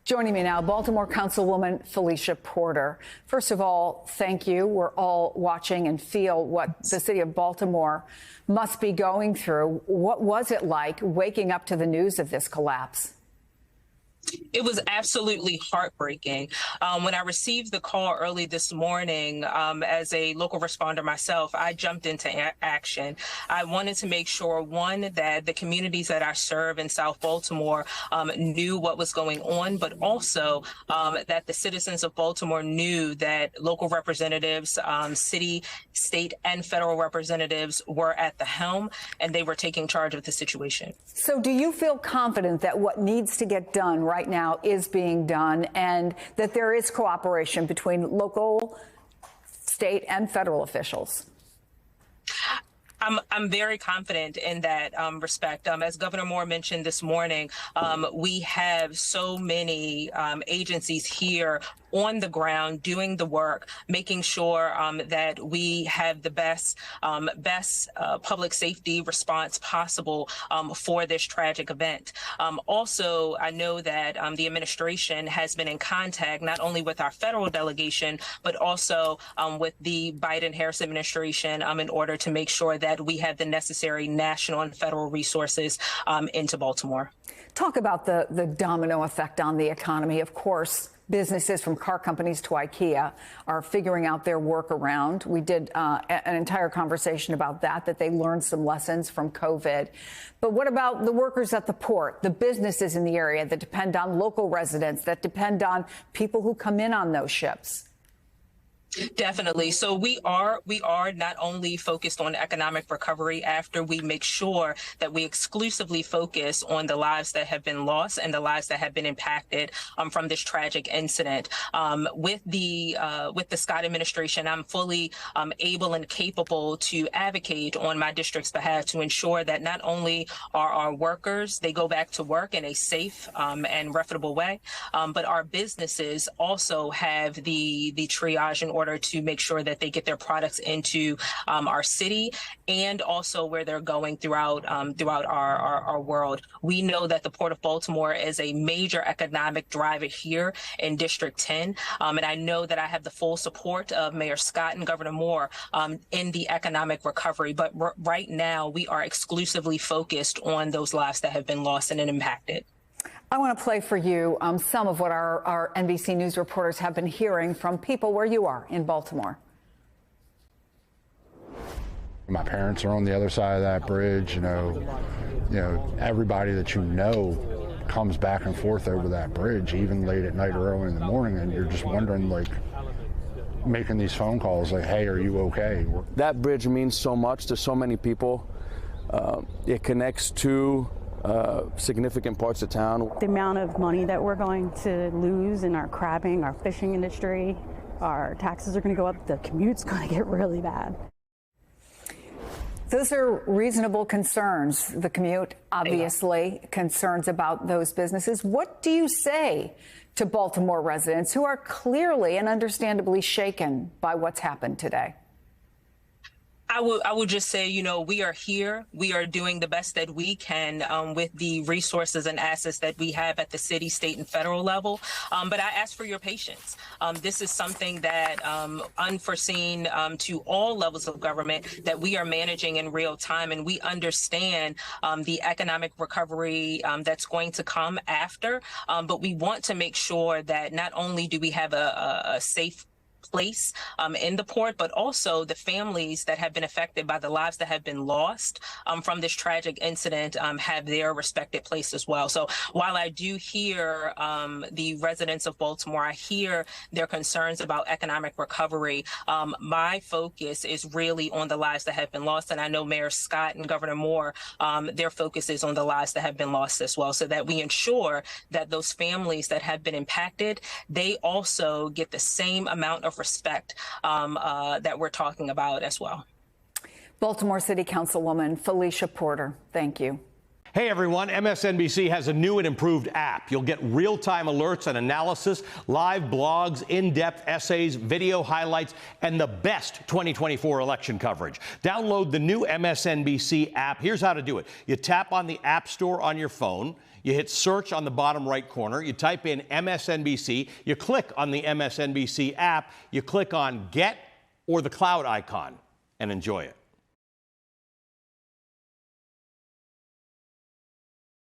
Joining me now, Baltimore Councilwoman Felicia Porter. First of all, thank you. We're all watching and feel what the city of Baltimore must be going through. What was it like waking up to the news of this collapse? It was absolutely heartbreaking. When I received the call early this morning, as a local responder myself, I jumped into action. I wanted to make sure, one, that the communities that I serve in South Baltimore knew what was going on, but also that the citizens of Baltimore knew that local representatives, city, state, and federal representatives were at the helm, and they were taking charge of the situation. So do you feel confident that what needs to get done right now is being done and that there is cooperation between local, state, and federal officials? I'm very confident in that respect. As Governor Moore mentioned this morning, we have so many agencies here on the ground doing the work, making sure that we have the best public safety response possible for this tragic event. Also, I know that the administration has been in contact not only with our federal delegation, but also with the Biden-Harris administration in order to make sure that we have the necessary national and federal resources into Baltimore. Talk about the domino effect on the economy. Of course, businesses from car companies to IKEA are figuring out their workaround. We did an entire conversation about that they learned some lessons from COVID. But what about the workers at the port, the businesses in the area that depend on local residents, that depend on people who come in on those ships? Definitely. So we are not only focused on economic recovery after we make sure that we exclusively focus on the lives that have been lost and the lives that have been impacted from this tragic incident. With the Scott administration, I'm fully able and capable to advocate on my district's behalf to ensure that not only are our workers, they go back to work in a safe and reputable way, but our businesses also have the triage in order to make sure that they get their products into our city and also where they're going throughout our world. We know that the Port of Baltimore is a major economic driver here in District 10, and I know that I have the full support of Mayor Scott and Governor Moore in the economic recovery. But right now, we are exclusively focused on those lives that have been lost and impacted. I want to play for you some of what our NBC News reporters have been hearing from people where you are in Baltimore. My parents are on the other side of that bridge. You know, everybody that you know comes back and forth over that bridge, even late at night or early in the morning, and you're just wondering, like, making these phone calls like, hey, are you okay? That bridge means so much to so many people. It connects to significant parts of town. The amount of money that we're going to lose in our crabbing, our fishing industry, our taxes are going to go up, the commute's going to get really bad. Those are reasonable concerns. The commute, obviously, concerns about those businesses. What do you say to Baltimore residents who are clearly and understandably shaken by what's happened today? I would just say, you know, we are here. We are doing the best that we can with the resources and assets that we have at the city, state, and federal level. But I ask for your patience. This is something that unforeseen to all levels of government that we are managing in real time. And we understand the economic recovery that's going to come after. But we want to make sure that not only do we have a safe place in the port, but also the families that have been affected by the lives that have been lost from this tragic incident have their respected place as well. So while I do hear the residents of Baltimore, I hear their concerns about economic recovery, my focus is really on the lives that have been lost. And I know Mayor Scott and Governor Moore, their focus is on the lives that have been lost as well, so that we ensure that those families that have been impacted, they also get the same amount of respect that we're talking about as well. Baltimore City Councilwoman Felicia Porter, thank you. Hey everyone, MSNBC has a new and improved app. You'll get real-time alerts and analysis, live blogs, in-depth essays, video highlights, and the best 2024 election coverage. Download the new MSNBC app. Here's how to do it. You tap on the App Store on your phone. You hit search on the bottom right corner, you type in MSNBC, you click on the MSNBC app, you click on Get or the cloud icon, and enjoy it.